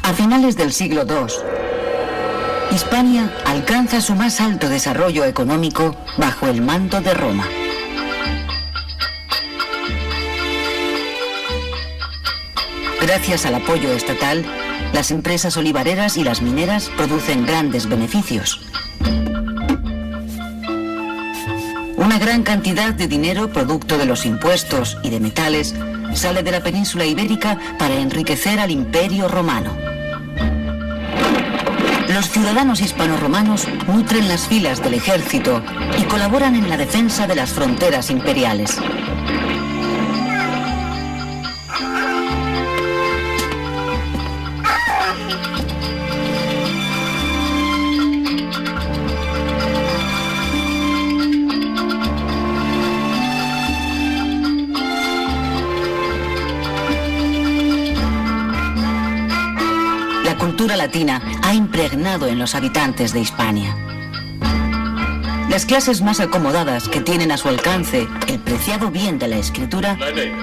A finales del siglo II, Hispania alcanza su más alto desarrollo económico bajo el mando de Roma. Gracias al apoyo estatal, las empresas olivareras y las mineras producen grandes beneficios. Una gran cantidad de dinero, producto de los impuestos y de metales, sale de la península ibérica para enriquecer al Imperio Romano. Los ciudadanos hispano-romanos nutren las filas del ejército y colaboran en la defensa de las fronteras imperiales. La cultura latina ha impregnado en los habitantes de Hispania. Las clases más acomodadas, que tienen a su alcance el preciado bien de la escritura,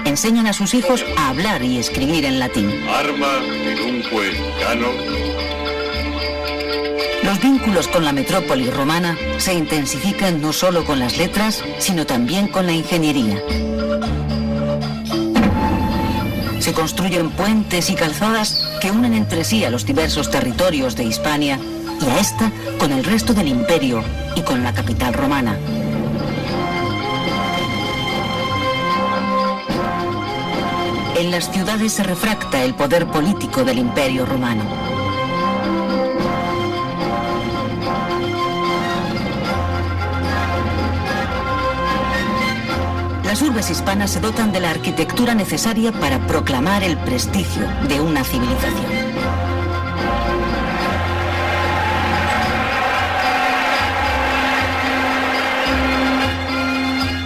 enseñan a sus hijos a hablar y escribir en latín. Arma, pedunque, cano. Los vínculos con la metrópoli romana se intensifican no solo con las letras, sino también con la ingeniería. Se construyen puentes y calzadas que unen entre sí a los diversos territorios de Hispania y a esta con el resto del imperio y con la capital romana. En las ciudades se refracta el poder político del imperio romano. Las urbes hispanas se dotan de la arquitectura necesaria para proclamar el prestigio de una civilización.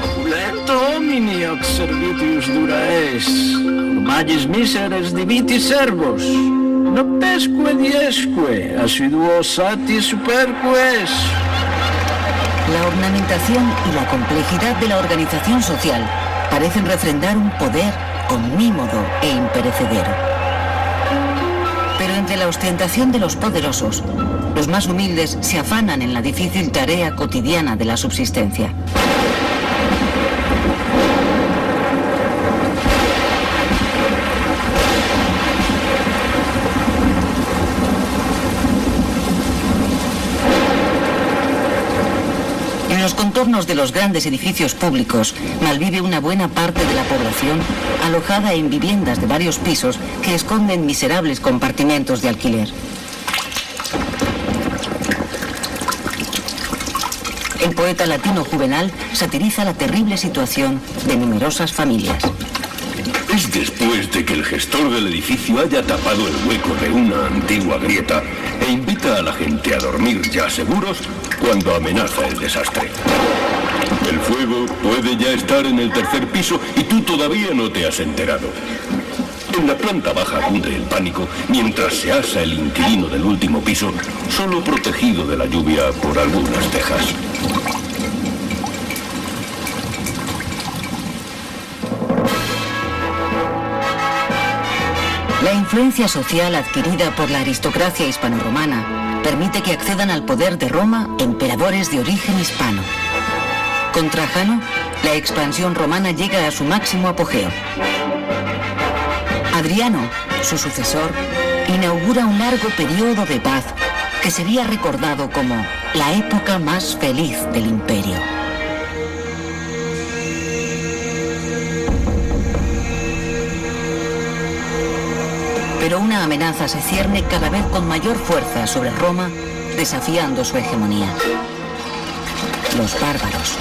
Opulento homini hoc servitius dura es, magis miseres diviti servos, noctesque diesque, assiduo sati superques. La ornamentación y la complejidad de la organización social parecen refrendar un poder omnímodo e imperecedero. Pero entre la ostentación de los poderosos, los más humildes se afanan en la difícil tarea cotidiana de la subsistencia. En los contornos de los grandes edificios públicos malvive una buena parte de la población alojada en viviendas de varios pisos que esconden miserables compartimentos de alquiler. El poeta latino Juvenal satiriza la terrible situación de numerosas familias. Es después de que el gestor del edificio haya tapado el hueco de una antigua grieta e invita a la gente a dormir ya seguros cuando amenaza el desastre. El fuego puede ya estar en el tercer piso y tú todavía no te has enterado. En la planta baja cunde el pánico mientras se asa el inquilino del último piso, solo protegido de la lluvia por algunas tejas. La influencia social adquirida por la aristocracia hispano-romana permite que accedan al poder de Roma emperadores de origen hispano. Con Trajano, la expansión romana llega a su máximo apogeo. Adriano, su sucesor, inaugura un largo periodo de paz que sería recordado como la época más feliz del imperio. Pero una amenaza se cierne cada vez con mayor fuerza sobre Roma, desafiando su hegemonía. Los bárbaros.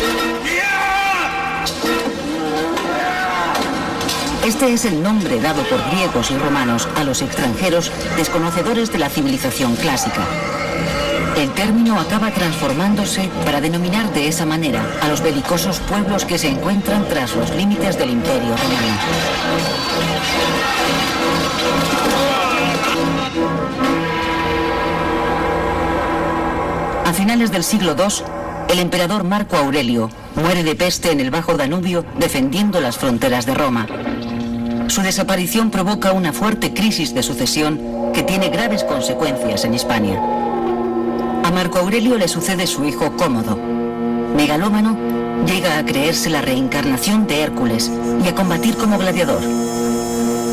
Este es el nombre dado por griegos y romanos a los extranjeros desconocedores de la civilización clásica. El término acaba transformándose para denominar de esa manera a los belicosos pueblos que se encuentran tras los límites del Imperio Romano. A finales del siglo II, el emperador Marco Aurelio muere de peste en el Bajo Danubio defendiendo las fronteras de Roma. Su desaparición provoca una fuerte crisis de sucesión que tiene graves consecuencias en Hispania. A Marco Aurelio le sucede su hijo Cómodo. Megalómano, llega a creerse la reencarnación de Hércules y a combatir como gladiador.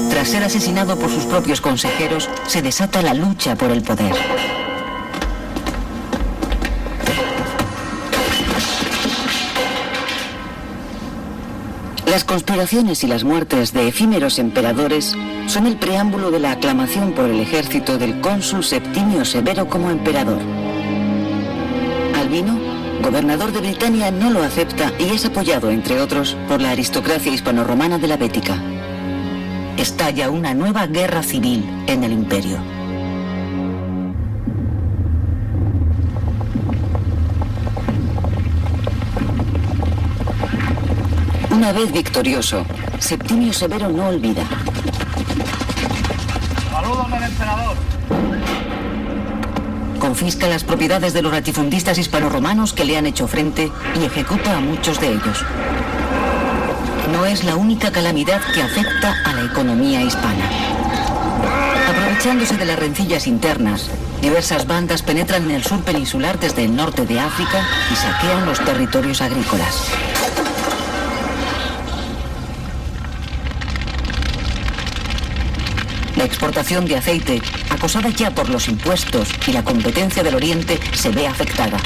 Tras ser asesinado por sus propios consejeros, se desata la lucha por el poder. Las conspiraciones y las muertes de efímeros emperadores son el preámbulo de la aclamación por el ejército del cónsul Septimio Severo como emperador. Albino, gobernador de Britania, no lo acepta y es apoyado, entre otros, por la aristocracia hispanorromana de la Bética. Estalla una nueva guerra civil en el imperio. Una vez victorioso, Septimio Severo no olvida. ¡Saludos al emperador! Confisca las propiedades de los latifundistas hispanoromanos que le han hecho frente y ejecuta a muchos de ellos. No es la única calamidad que afecta a la economía hispana. Aprovechándose de las rencillas internas, diversas bandas penetran en el sur peninsular desde el norte de África y saquean los territorios agrícolas. La exportación de aceite, acosada ya por los impuestos y la competencia del Oriente, se ve afectada.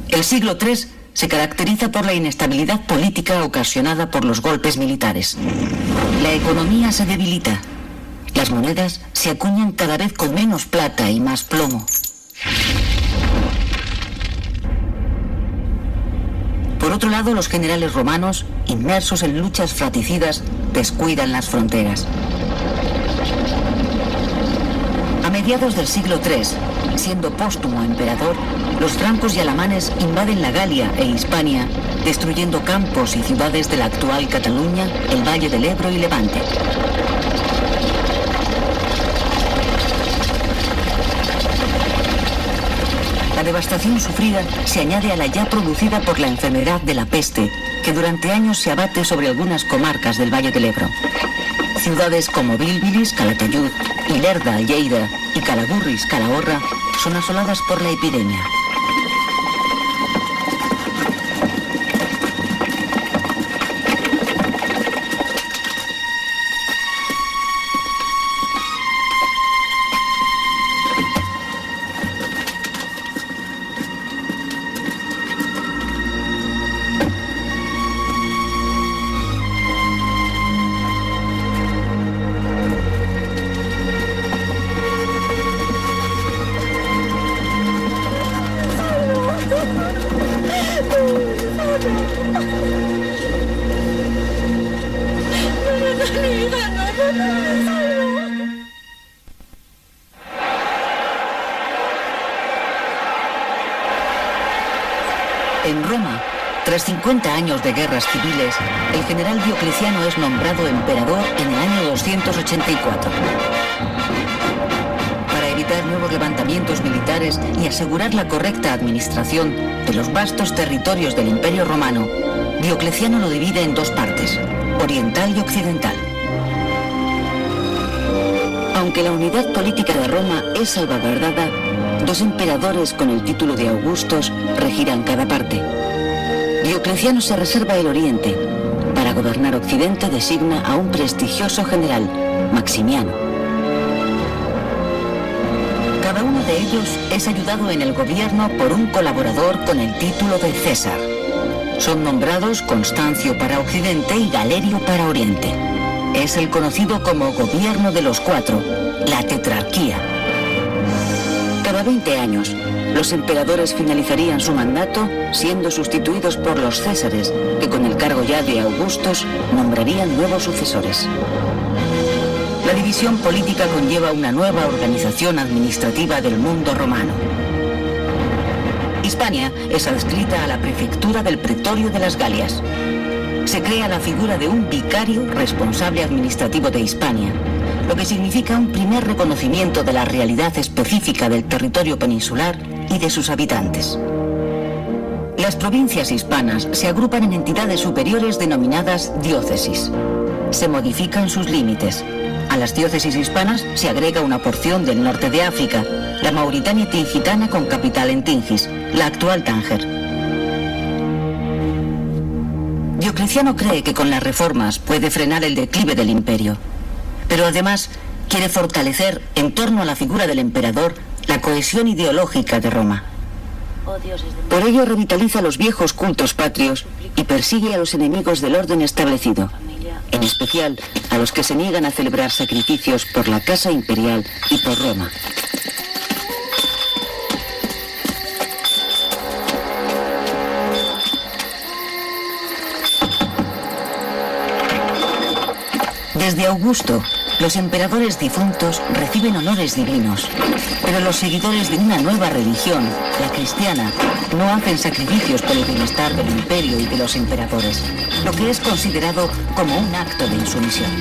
El siglo III se caracteriza por la inestabilidad política ocasionada por los golpes militares. La economía se debilita. Las monedas se acuñan cada vez con menos plata y más plomo. Por otro lado, los generales romanos, inmersos en luchas fratricidas, descuidan las fronteras. A mediados del siglo III, siendo póstumo emperador, los francos y alamanes invaden la Galia e Hispania, destruyendo campos y ciudades de la actual Cataluña, el Valle del Ebro y Levante. La devastación sufrida se añade a la ya producida por la enfermedad de la peste, que durante años se abate sobre algunas comarcas del Valle del Ebro. Ciudades como Bilbilis, Calatayud, Ilerda, Lleida y Calagurris, Calahorra son asoladas por la epidemia. En Roma, tras 50 años de guerras civiles, el general Diocleciano es nombrado emperador en el año 284. Para evitar nuevos levantamientos militares y asegurar la correcta administración de los vastos territorios del Imperio Romano, Diocleciano lo divide en dos partes, oriental y occidental. Aunque la unidad política de Roma es salvaguardada, dos emperadores con el título de Augustos regirán cada parte. Diocleciano se reserva el oriente. Para gobernar Occidente designa a un prestigioso general, Maximiano. Cada uno de ellos es ayudado en el gobierno por un colaborador con el título de César. Son nombrados Constancio para Occidente y Galerio para Oriente. Es el conocido como Gobierno de los Cuatro, la tetrarquía. Cada 20 años, los emperadores finalizarían su mandato siendo sustituidos por los césares, que con el cargo ya de Augustos nombrarían nuevos sucesores. La división política conlleva una nueva organización administrativa del mundo romano. Hispania es adscrita a la prefectura del Pretorio de las Galias. Se crea la figura de un vicario responsable administrativo de Hispania, lo que significa un primer reconocimiento de la realidad específica del territorio peninsular y de sus habitantes. Las provincias hispanas se agrupan en entidades superiores denominadas diócesis. Se modifican sus límites. A las diócesis hispanas se agrega una porción del norte de África, la Mauritania tingitana con capital en Tingis, la actual Tánger. Diocleciano cree que con las reformas puede frenar el declive del imperio, pero además quiere fortalecer, en torno a la figura del emperador, la cohesión ideológica de Roma. Por ello revitaliza los viejos cultos patrios y persigue a los enemigos del orden establecido, en especial a los que se niegan a celebrar sacrificios por la Casa Imperial y por Roma. Desde Augusto, los emperadores difuntos reciben honores divinos, pero los seguidores de una nueva religión, la cristiana, no hacen sacrificios por el bienestar del imperio y de los emperadores, lo que es considerado como un acto de insumisión.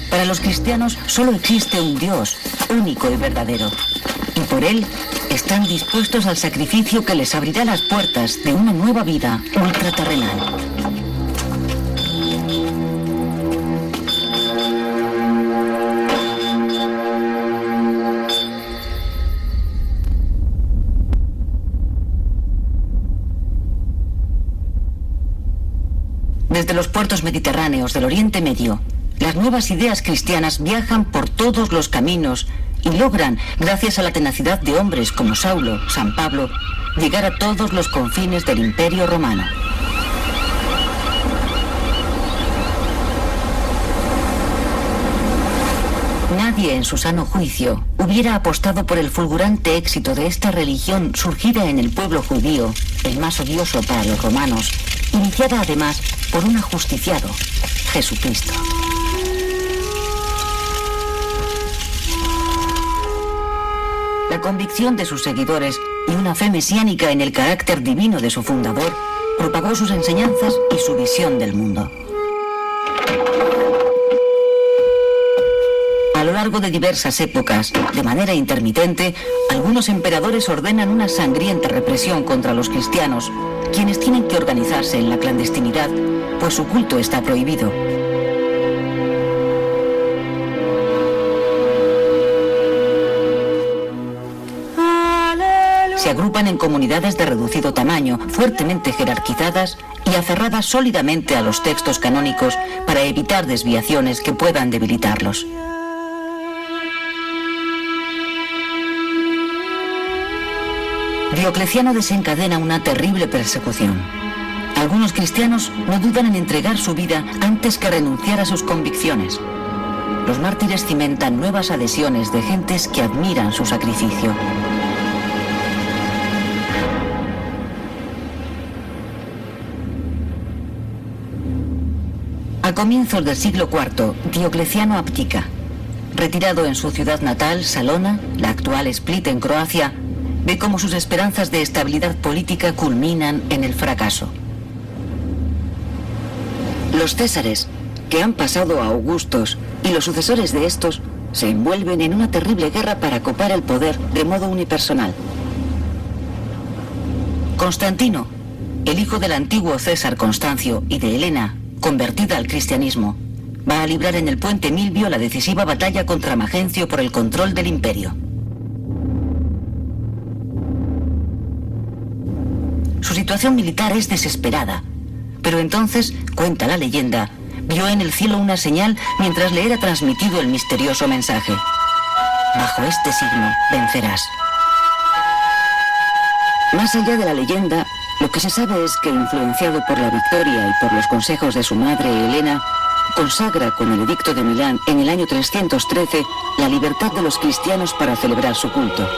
Para los cristianos solo existe un Dios, único y verdadero, y por él están dispuestos al sacrificio que les abrirá las puertas de una nueva vida ultraterrenal. Desde los puertos mediterráneos del Oriente Medio, las nuevas ideas cristianas viajan por todos los caminos y logran, gracias a la tenacidad de hombres como Saulo, San Pablo, llegar a todos los confines del Imperio Romano. Nadie en su sano juicio hubiera apostado por el fulgurante éxito de esta religión surgida en el pueblo judío, el más odioso para los romanos, iniciada además por un ajusticiado, Jesucristo. La convicción de sus seguidores y una fe mesiánica en el carácter divino de su fundador propagó sus enseñanzas y su visión del mundo. A lo largo de diversas épocas, de manera intermitente, algunos emperadores ordenan una sangrienta represión contra los cristianos, quienes tienen que organizarse en la clandestinidad, pues su culto está prohibido. Se agrupan en comunidades de reducido tamaño, fuertemente jerarquizadas y aferradas sólidamente a los textos canónicos para evitar desviaciones que puedan debilitarlos. Diocleciano desencadena una terrible persecución. Algunos cristianos no dudan en entregar su vida antes que renunciar a sus convicciones. Los mártires cimentan nuevas adhesiones de gentes que admiran su sacrificio. A comienzos del siglo IV, Diocleciano abdica. Retirado en su ciudad natal, Salona, la actual Split en Croacia, ve cómo sus esperanzas de estabilidad política culminan en el fracaso. Los césares, que han pasado a augustos, y los sucesores de estos, se envuelven en una terrible guerra para copar el poder de modo unipersonal. Constantino, el hijo del antiguo César Constancio y de Helena, convertida al cristianismo, va a librar en el puente Milvio la decisiva batalla contra Magencio por el control del imperio. Su situación militar es desesperada, pero entonces, cuenta la leyenda, vio en el cielo una señal mientras le era transmitido el misterioso mensaje: bajo este signo vencerás. Más allá de la leyenda, lo que se sabe es que, influenciado por la victoria y por los consejos de su madre Helena, consagra con el Edicto de Milán en el año 313 la libertad de los cristianos para celebrar su culto.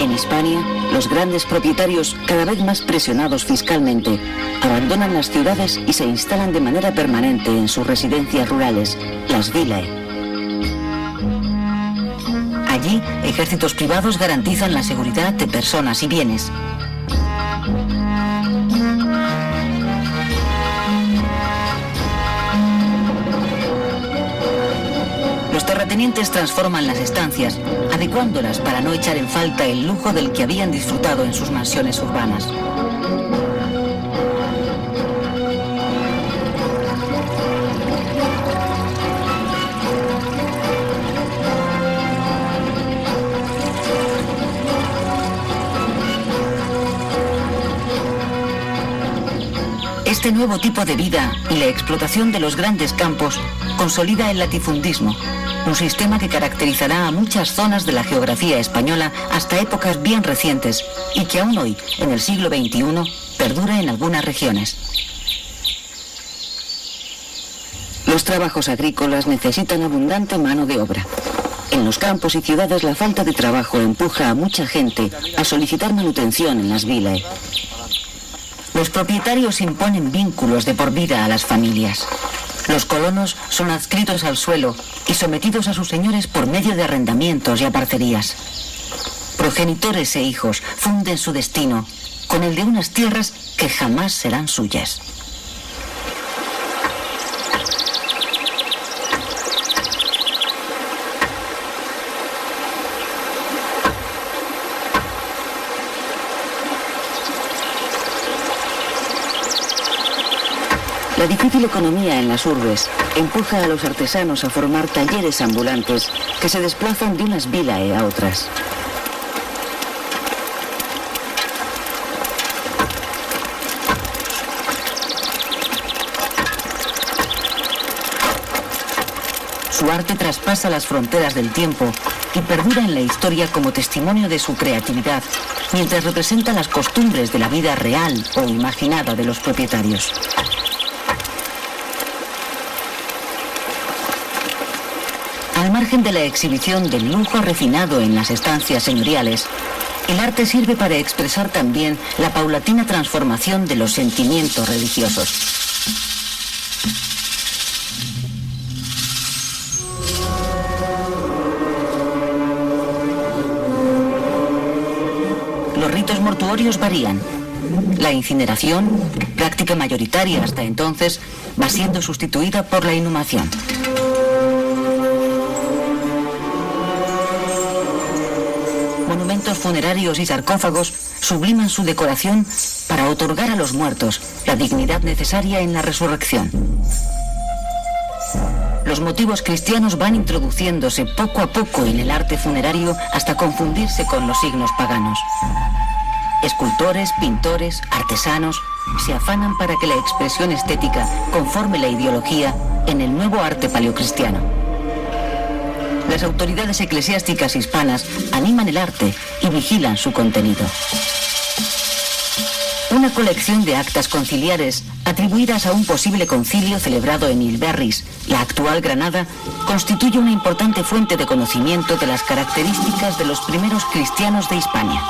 En Hispania, los grandes propietarios, cada vez más presionados fiscalmente, abandonan las ciudades y se instalan de manera permanente en sus residencias rurales, las vilae. Allí, ejércitos privados garantizan la seguridad de personas y bienes. Los terratenientes transforman las estancias, adecuándolas para no echar en falta el lujo del que habían disfrutado en sus mansiones urbanas. Este nuevo tipo de vida y la explotación de los grandes campos consolida el latifundismo, un sistema que caracterizará a muchas zonas de la geografía española hasta épocas bien recientes y que aún hoy, en el siglo XXI, perdura en algunas regiones. Los trabajos agrícolas necesitan abundante mano de obra. En los campos y ciudades la falta de trabajo empuja a mucha gente a solicitar manutención en las vilae. Los propietarios imponen vínculos de por vida a las familias. Los colonos son adscritos al suelo y sometidos a sus señores por medio de arrendamientos y aparcerías. Progenitores e hijos funden su destino con el de unas tierras que jamás serán suyas. La difícil economía en las urbes empuja a los artesanos a formar talleres ambulantes que se desplazan de unas vilae a otras. Su arte traspasa las fronteras del tiempo y perdura en la historia como testimonio de su creatividad, mientras representa las costumbres de la vida real o imaginada de los propietarios. Al margen de la exhibición del lujo refinado en las estancias señoriales, el arte sirve para expresar también la paulatina transformación de los sentimientos religiosos. Los ritos mortuorios varían. La incineración, práctica mayoritaria hasta entonces, va siendo sustituida por la inhumación. Monumentos funerarios y sarcófagos subliman su decoración para otorgar a los muertos la dignidad necesaria en la resurrección. Los motivos cristianos van introduciéndose poco a poco en el arte funerario hasta confundirse con los signos paganos. Escultores, pintores, artesanos se afanan para que la expresión estética conforme la ideología en el nuevo arte paleocristiano. Las autoridades eclesiásticas hispanas animan el arte y vigilan su contenido. Una colección de actas conciliares atribuidas a un posible concilio celebrado en Ilberris, la actual Granada, constituye una importante fuente de conocimiento de las características de los primeros cristianos de Hispania.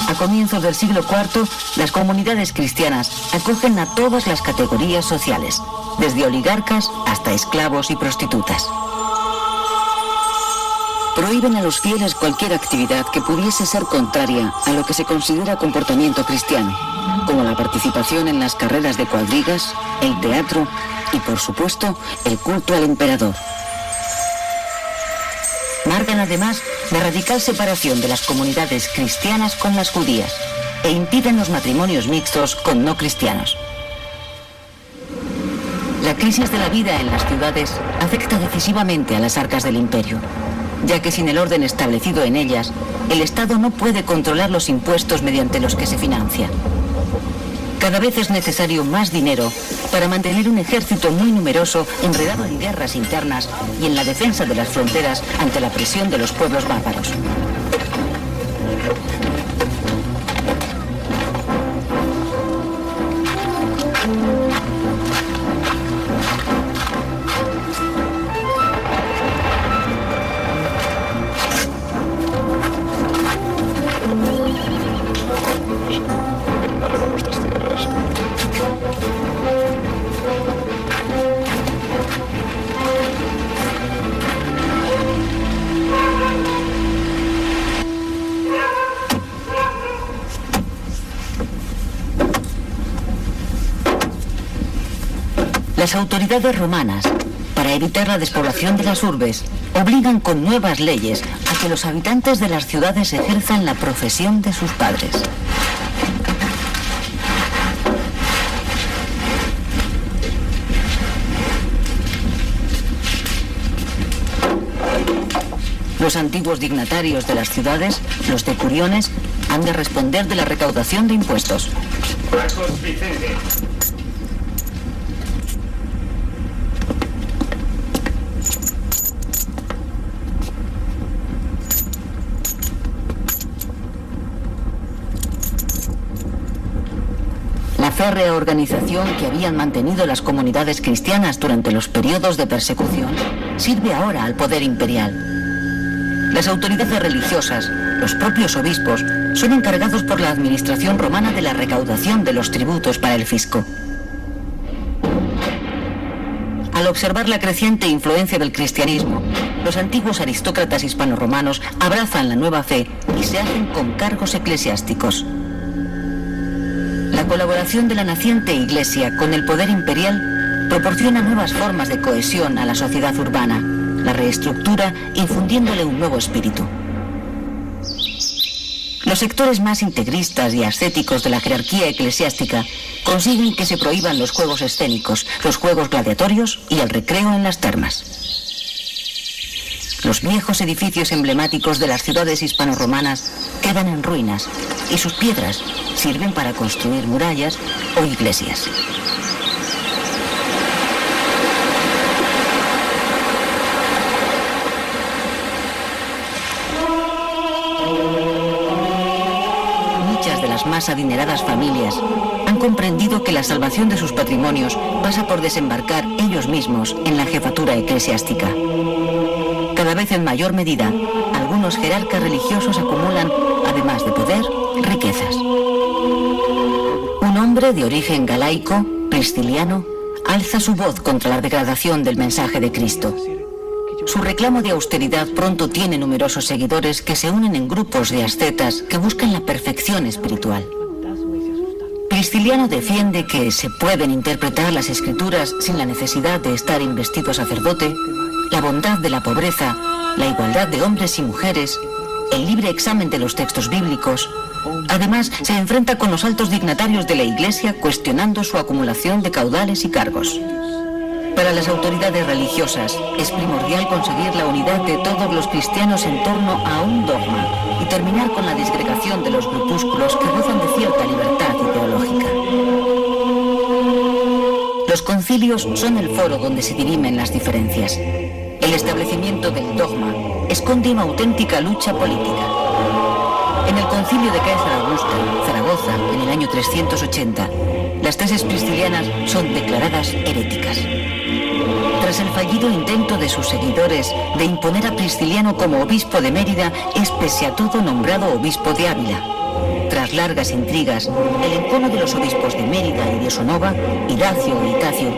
A comienzos del siglo IV, las comunidades cristianas acogen a todas las categorías sociales, desde oligarcas hasta esclavos y prostitutas. Prohíben a los fieles cualquier actividad que pudiese ser contraria a lo que se considera comportamiento cristiano, como la participación en las carreras de cuadrigas, el teatro y, por supuesto, el culto al emperador. Marcan además la radical separación de las comunidades cristianas con las judías e impiden los matrimonios mixtos con no cristianos. La crisis de la vida en las ciudades afecta decisivamente a las arcas del imperio, ya que sin el orden establecido en ellas, el Estado no puede controlar los impuestos mediante los que se financia. Cada vez es necesario más dinero para mantener un ejército muy numeroso enredado en guerras internas y en la defensa de las fronteras ante la presión de los pueblos bárbaros. Las autoridades romanas, para evitar la despoblación de las urbes, obligan con nuevas leyes a que los habitantes de las ciudades ejerzan la profesión de sus padres. Los antiguos dignatarios de las ciudades, los decuriones, han de responder de la recaudación de impuestos. Marcos Vicente. La férrea organización que habían mantenido las comunidades cristianas durante los periodos de persecución sirve ahora al poder imperial. Las autoridades religiosas, los propios obispos, son encargados por la administración romana de la recaudación de los tributos para el fisco. Al observar la creciente influencia del cristianismo, los antiguos aristócratas hispanoromanos abrazan la nueva fe y se hacen con cargos eclesiásticos. La colaboración de la naciente Iglesia con el poder imperial proporciona nuevas formas de cohesión a la sociedad urbana, la reestructura infundiéndole un nuevo espíritu. Los sectores más integristas y ascéticos de la jerarquía eclesiástica consiguen que se prohíban los juegos escénicos, los juegos gladiatorios y el recreo en las termas. Los viejos edificios emblemáticos de las ciudades hispanoromanas quedan en ruinas y sus piedras sirven para construir murallas o iglesias. Muchas de las más adineradas familias han comprendido que la salvación de sus patrimonios pasa por desembarcar ellos mismos en la jefatura eclesiástica. Cada vez en mayor medida, algunos jerarcas religiosos acumulan, además de poder, riquezas. Un hombre de origen galaico, Prisciliano, alza su voz contra la degradación del mensaje de Cristo. Su reclamo de austeridad pronto tiene numerosos seguidores que se unen en grupos de ascetas que buscan la perfección espiritual. Prisciliano defiende que se pueden interpretar las escrituras sin la necesidad de estar investido sacerdote, la bondad de la pobreza, la igualdad de hombres y mujeres, el libre examen de los textos bíblicos. Además, se enfrenta con los altos dignatarios de la Iglesia cuestionando su acumulación de caudales y cargos. Para las autoridades religiosas es primordial conseguir la unidad de todos los cristianos en torno a un dogma y terminar con la disgregación de los grupúsculos que gozan de cierta libertad ideológica. Los concilios son el foro donde se dirimen las diferencias. El establecimiento del dogma esconde una auténtica lucha política. En el concilio de César Augusto, Zaragoza, en el año 380, las tesis priscilianas son declaradas heréticas. Tras el fallido intento de sus seguidores de imponer a Prisciliano como obispo de Mérida, es pese a todo nombrado obispo de Ávila. Tras largas intrigas, el encono de los obispos de Mérida y de Sonova, Hidacio e Itacio,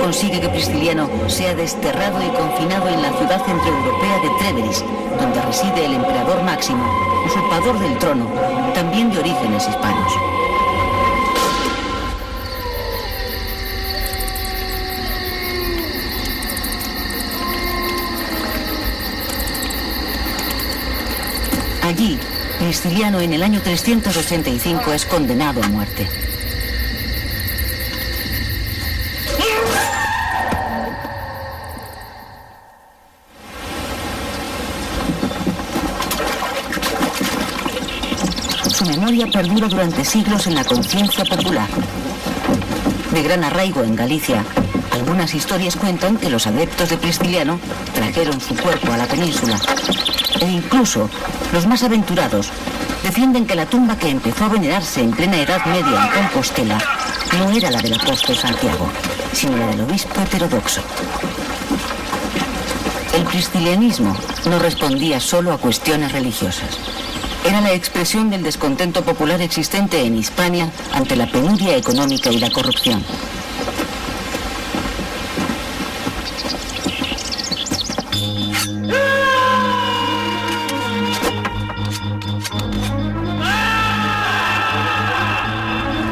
consigue que Prisciliano sea desterrado y confinado en la ciudad centroeuropea de Tréveris, donde reside el emperador Máximo, usurpador del trono, también de orígenes hispanos. Allí, Prisciliano en el año 385 es condenado a muerte. Su memoria perdura durante siglos en la conciencia popular. De gran arraigo en Galicia, algunas historias cuentan que los adeptos de Prisciliano trajeron su cuerpo a la península. E incluso los más aventurados defienden que la tumba que empezó a venerarse en plena Edad Media en Compostela no era la del apóstol Santiago, sino la del obispo heterodoxo. El priscilianismo no respondía solo a cuestiones religiosas. Era la expresión del descontento popular existente en Hispania ante la penuria económica y la corrupción.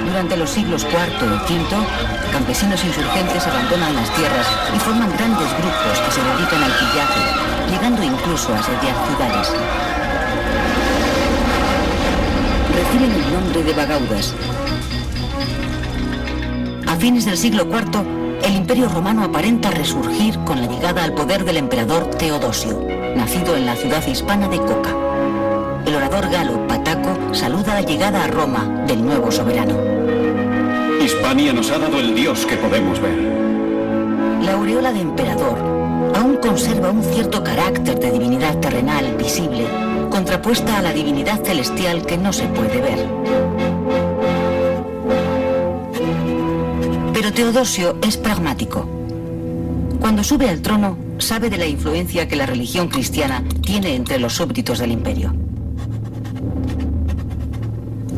Durante los siglos IV y V, campesinos insurgentes abandonan las tierras y forman grandes grupos que se dedican al pillaje, llegando incluso a asediar ciudades. Reciben el nombre de vagaudas. A fines del siglo IV, el Imperio Romano aparenta resurgir con la llegada al poder del emperador Teodosio, nacido en la ciudad hispana de Coca. El orador galo Pataco saluda la llegada a Roma del nuevo soberano. Hispania nos ha dado el dios que podemos ver. La aureola de emperador aún conserva un cierto carácter de divinidad terrenal visible, contrapuesta a la divinidad celestial que no se puede ver. Pero Teodosio es pragmático. Cuando sube al trono, sabe de la influencia que la religión cristiana tiene entre los súbditos del imperio.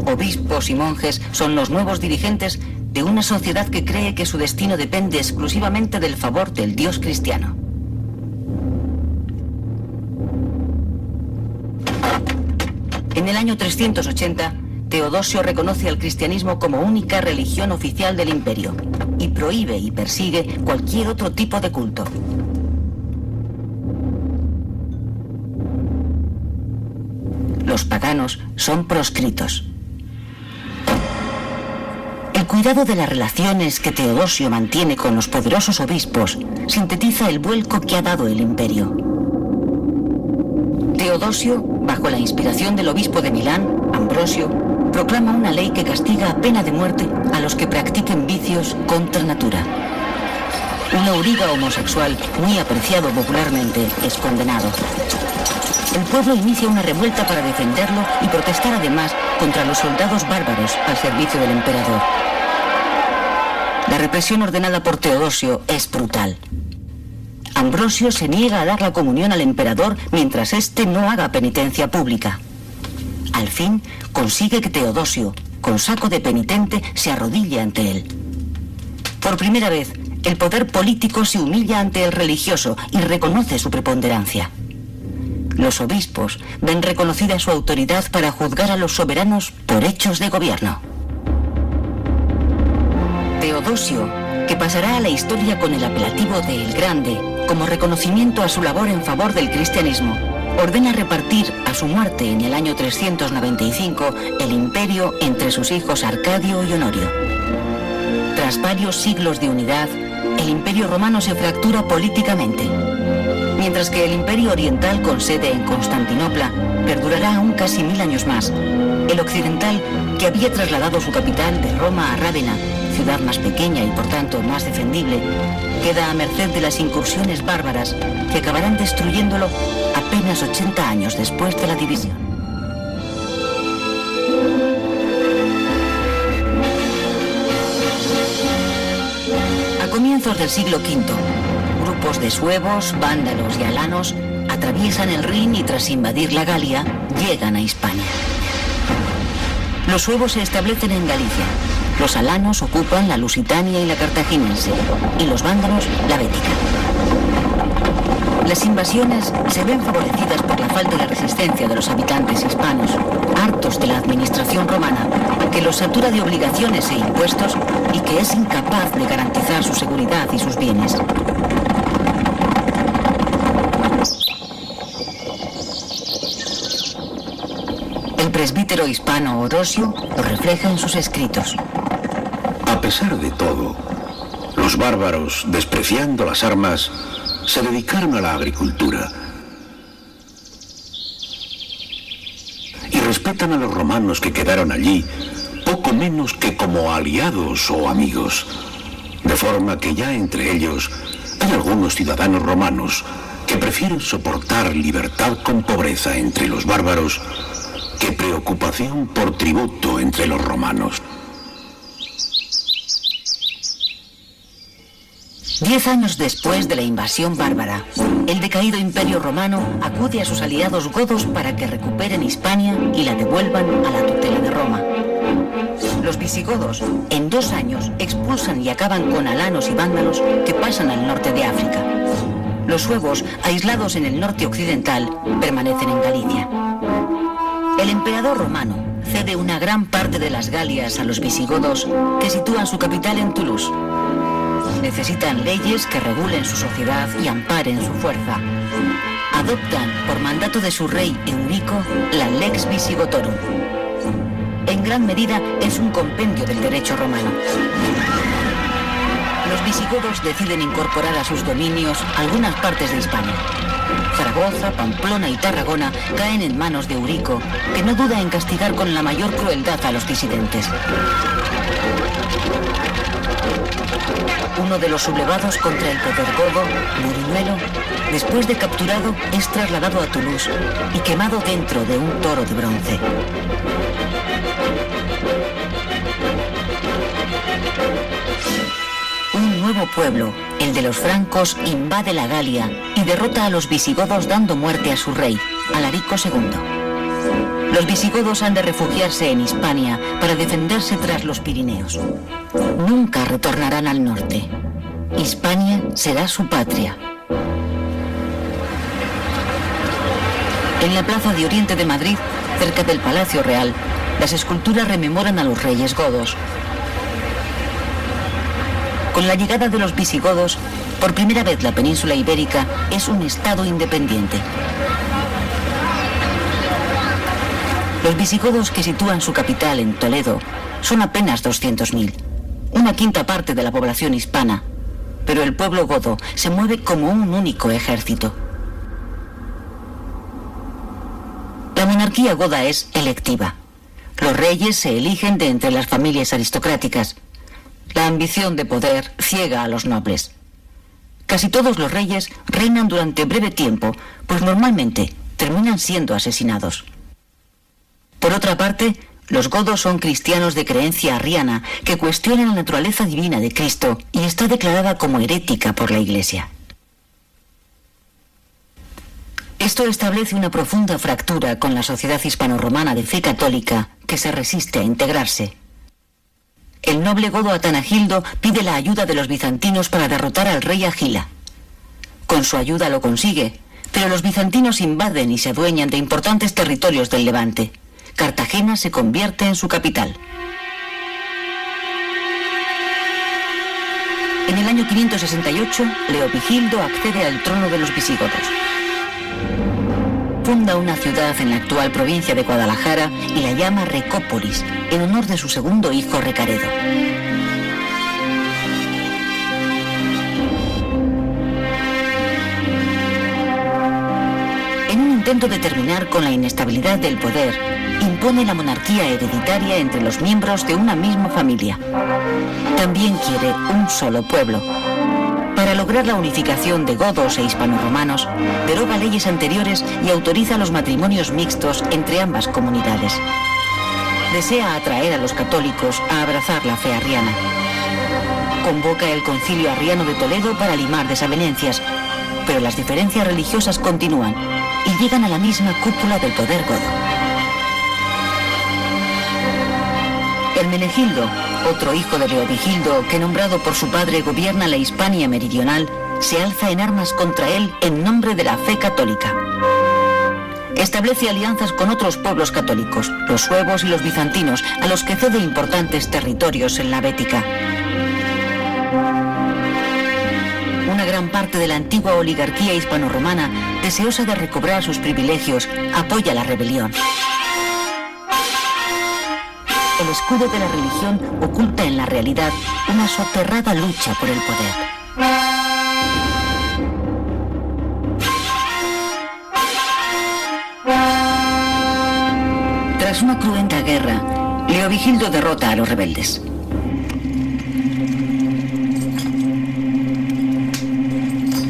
Obispos y monjes son los nuevos dirigentes de una sociedad que cree que su destino depende exclusivamente del favor del Dios cristiano. En el año 380, Teodosio reconoce al cristianismo como única religión oficial del imperio y prohíbe y persigue cualquier otro tipo de culto. Los paganos son proscritos. El cuidado de las relaciones que Teodosio mantiene con los poderosos obispos sintetiza el vuelco que ha dado el imperio. Teodosio, bajo la inspiración del obispo de Milán, Ambrosio, proclama una ley que castiga a pena de muerte a los que practiquen vicios contra natura. Un auriga homosexual, muy apreciado popularmente, es condenado. El pueblo inicia una revuelta para defenderlo y protestar además contra los soldados bárbaros al servicio del emperador. La represión ordenada por Teodosio es brutal. Ambrosio se niega a dar la comunión al emperador mientras éste no haga penitencia pública. Al fin, consigue que Teodosio, con saco de penitente, se arrodille ante él. Por primera vez, el poder político se humilla ante el religioso y reconoce su preponderancia. Los obispos ven reconocida su autoridad para juzgar a los soberanos por hechos de gobierno. Teodosio, que pasará a la historia con el apelativo de El Grande, como reconocimiento a su labor en favor del cristianismo, ordena repartir a su muerte en el año 395 el imperio entre sus hijos Arcadio y Honorio. Tras varios siglos de unidad, el imperio romano se fractura políticamente. Mientras que el imperio oriental con sede en Constantinopla perdurará aún casi 1000 años más, el occidental, que había trasladado su capital de Roma a Rávena, ciudad más pequeña y por tanto más defendible, queda a merced de las incursiones bárbaras que acabarán destruyéndolo apenas 80 años después de la división. A comienzos del siglo V, grupos de suevos, vándalos y alanos atraviesan el Rin y tras invadir la Galia, llegan a Hispania. Los suevos se establecen en Galicia, los alanos ocupan la Lusitania y la Cartaginense, y los vándalos la Bética. Las invasiones se ven favorecidas por la falta de resistencia de los habitantes hispanos, hartos de la administración romana, que los satura de obligaciones e impuestos y que es incapaz de garantizar su seguridad y sus bienes. El presbítero hispano Orosio lo refleja en sus escritos. A pesar de todo, los bárbaros, despreciando las armas, se dedicaron a la agricultura y respetan a los romanos que quedaron allí poco menos que como aliados o amigos, de forma que ya entre ellos hay algunos ciudadanos romanos que prefieren soportar libertad con pobreza entre los bárbaros que preocupación por tributo entre los romanos. 10 años después de la invasión bárbara, el decaído imperio romano acude a sus aliados godos para que recuperen Hispania y la devuelvan a la tutela de Roma. Los visigodos, en 2 años, expulsan y acaban con alanos y vándalos que pasan al norte de África. Los suevos, aislados en el norte occidental, permanecen en Galicia. El emperador romano, cede una gran parte de las Galias a los visigodos, que sitúan su capital en Toulouse. Necesitan leyes que regulen su sociedad y amparen su fuerza. Adoptan, por mandato de su rey Eurico, la Lex Visigotorum. En gran medida es un compendio del derecho romano. Los visigodos deciden incorporar a sus dominios algunas partes de Hispania. Zaragoza, Pamplona y Tarragona caen en manos de Eurico, que no duda en castigar con la mayor crueldad a los disidentes. Uno de los sublevados contra el poder godo, Buriñuelo, después de capturado, es trasladado a Toulouse y quemado dentro de un toro de bronce. Un nuevo pueblo, el de los francos, invade la Galia y derrota a los visigodos dando muerte a su rey, Alarico II. Los visigodos han de refugiarse en Hispania para defenderse tras los Pirineos. Nunca retornarán al norte. Hispania será su patria. En la plaza de Oriente de Madrid, cerca del Palacio Real, las esculturas rememoran a los reyes godos. Con la llegada de los visigodos, por primera vez la península ibérica es un estado independiente. Los visigodos, que sitúan su capital en Toledo, son apenas 200.000, una quinta parte de la población hispana, pero el pueblo godo se mueve como un único ejército. La monarquía goda es electiva. Los reyes se eligen de entre las familias aristocráticas. La ambición de poder ciega a los nobles. Casi todos los reyes reinan durante breve tiempo, pues normalmente terminan siendo asesinados. Por otra parte, los godos son cristianos de creencia arriana que cuestionan la naturaleza divina de Cristo y está declarada como herética por la Iglesia. Esto establece una profunda fractura con la sociedad hispano-romana de fe católica que se resiste a integrarse. El noble godo Atanagildo pide la ayuda de los bizantinos para derrotar al rey Agila. Con su ayuda lo consigue, pero los bizantinos invaden y se adueñan de importantes territorios del Levante. Cartagena se convierte en su capital. En el año 568, Leovigildo accede al trono de los visigodos. Funda una ciudad en la actual provincia de Guadalajara y la llama Recópolis, en honor de su segundo hijo Recaredo. En un intento de terminar con la inestabilidad del poder, impone la monarquía hereditaria entre los miembros de una misma familia. También quiere un solo pueblo. Para lograr la unificación de godos e hispanoromanos, deroga leyes anteriores y autoriza los matrimonios mixtos entre ambas comunidades. Desea atraer a los católicos a abrazar la fe arriana. Convoca el Concilio Arriano de Toledo para limar desavenencias, pero las diferencias religiosas continúan y llegan a la misma cúpula del poder godo. Hermenegildo, otro hijo de Leovigildo, que nombrado por su padre gobierna la Hispania meridional, se alza en armas contra él en nombre de la fe católica. Establece alianzas con otros pueblos católicos, los suevos y los bizantinos, a los que cede importantes territorios en la Bética. Una gran parte de la antigua oligarquía hispanorromana, deseosa de recobrar sus privilegios, apoya la rebelión. El escudo de la religión oculta en la realidad una soterrada lucha por el poder. Tras una cruenta guerra, Leovigildo derrota a los rebeldes.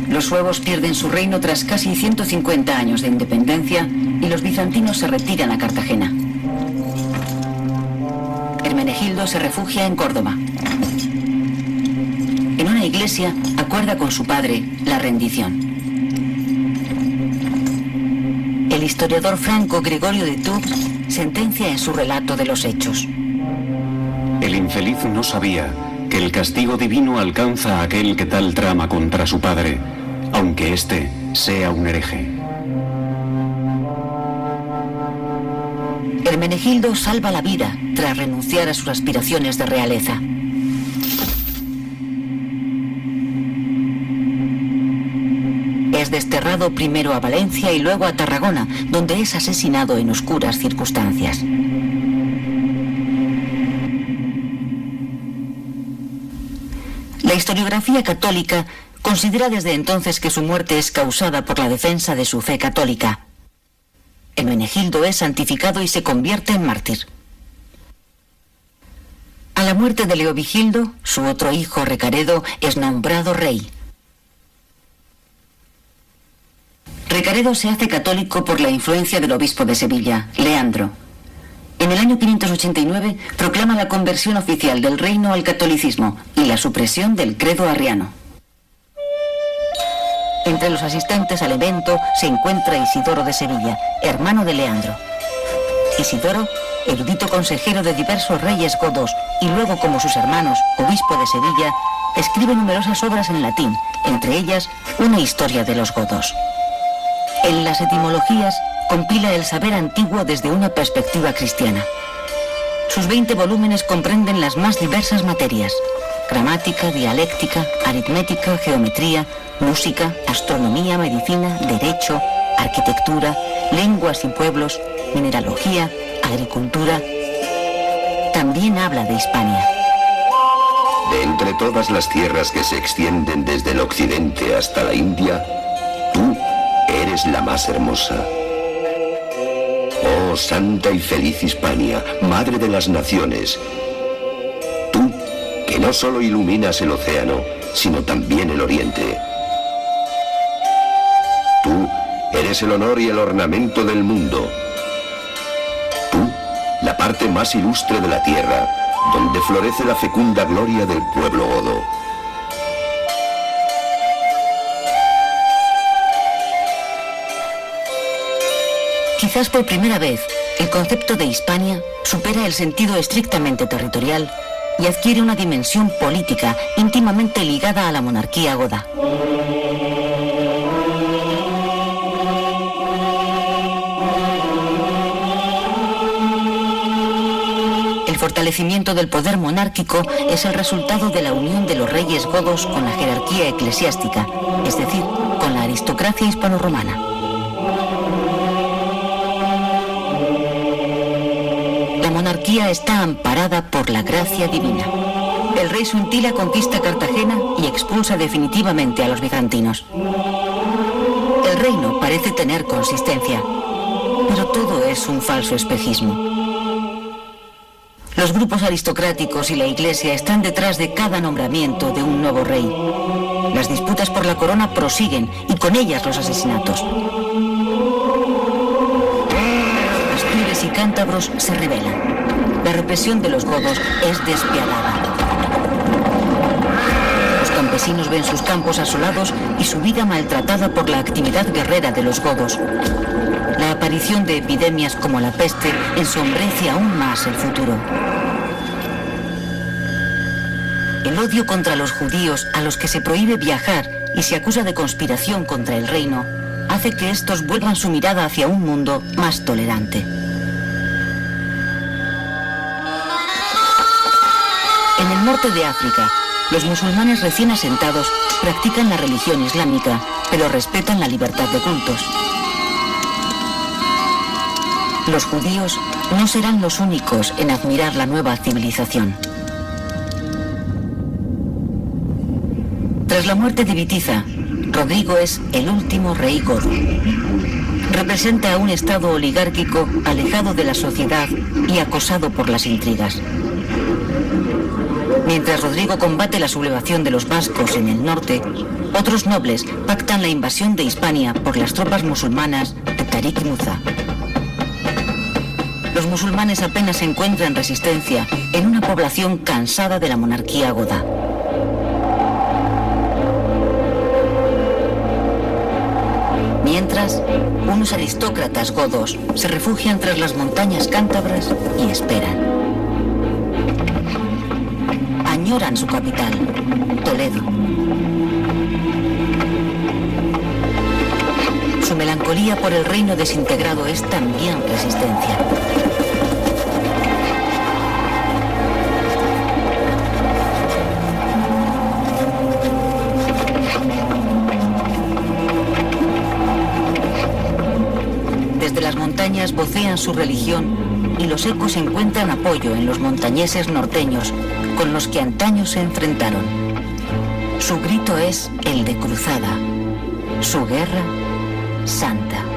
Los suevos pierden su reino tras casi 150 años de independencia y los bizantinos se retiran a Cartagena. Hermenegildo se refugia en Córdoba. En una iglesia acuerda con su padre la rendición. El historiador franco Gregorio de Tours sentencia en su relato de los hechos. El infeliz no sabía que el castigo divino alcanza a aquel que tal trama contra su padre, aunque éste sea un hereje. Hermenegildo salva la vida tras renunciar a sus aspiraciones de realeza. Es desterrado primero a Valencia y luego a Tarragona, donde es asesinado en oscuras circunstancias. La historiografía católica considera desde entonces que su muerte es causada por la defensa de su fe católica. Hermenegildo es santificado y se convierte en mártir. A la muerte de Leovigildo, su otro hijo Recaredo es nombrado rey. Recaredo se hace católico por la influencia del obispo de Sevilla, Leandro. En el año 589 proclama la conversión oficial del reino al catolicismo y la supresión del credo arriano. Entre los asistentes al evento se encuentra Isidoro de Sevilla, hermano de Leandro. Isidoro, erudito consejero de diversos reyes godos y luego, como sus hermanos, obispo de Sevilla, escribe numerosas obras en latín, entre ellas una historia de los godos. En las etimologías compila el saber antiguo desde una perspectiva cristiana. Sus 20 volúmenes comprenden las más diversas materias: gramática, dialéctica, aritmética, geometría, música, astronomía, medicina, derecho, arquitectura, lenguas y pueblos, mineralogía, agricultura. También habla de Hispania. De entre todas las tierras que se extienden desde el occidente hasta la India, tú eres la más hermosa. Oh, santa y feliz Hispania, madre de las naciones. Tú, que no solo iluminas el océano, sino también el oriente. Tú eres el honor y el ornamento del mundo. Tú, la parte más ilustre de la tierra, donde florece la fecunda gloria del pueblo godo. Quizás por primera vez, el concepto de Hispania supera el sentido estrictamente territorial y adquiere una dimensión política íntimamente ligada a la monarquía goda. El fortalecimiento del poder monárquico es el resultado de la unión de los reyes godos con la jerarquía eclesiástica, es decir, con la aristocracia hispano-romana. La monarquía está amparada por la gracia divina. El rey Suintila conquista Cartagena y expulsa definitivamente a los bizantinos. El reino parece tener consistencia, pero todo es un falso espejismo. Los grupos aristocráticos y la Iglesia están detrás de cada nombramiento de un nuevo rey. Las disputas por la corona prosiguen y con ellas los asesinatos. Astures y cántabros se rebelan. La represión de los godos es despiadada. Los campesinos ven sus campos asolados y su vida maltratada por la actividad guerrera de los godos. La aparición de epidemias como la peste ensombrece aún más el futuro. El odio contra los judíos, a los que se prohíbe viajar y se acusa de conspiración contra el reino, hace que estos vuelvan su mirada hacia un mundo más tolerante. En el norte de África, los musulmanes recién asentados practican la religión islámica, pero respetan la libertad de cultos. Los judíos no serán los únicos en admirar la nueva civilización. Tras la muerte de Bitiza, Rodrigo es el último rey godo. Representa a un estado oligárquico alejado de la sociedad y acosado por las intrigas. Mientras Rodrigo combate la sublevación de los vascos en el norte, otros nobles pactan la invasión de Hispania por las tropas musulmanas de Tarik Muza. Los musulmanes apenas encuentran resistencia en una población cansada de la monarquía goda. Mientras, unos aristócratas godos se refugian tras las montañas cántabras y esperan. Añoran su capital, Toledo. Su melancolía por el reino desintegrado es también resistencia. Desde las montañas vocean su religión y los ecos encuentran apoyo en los montañeses norteños con los que antaño se enfrentaron. Su grito es el de cruzada, su guerra santa.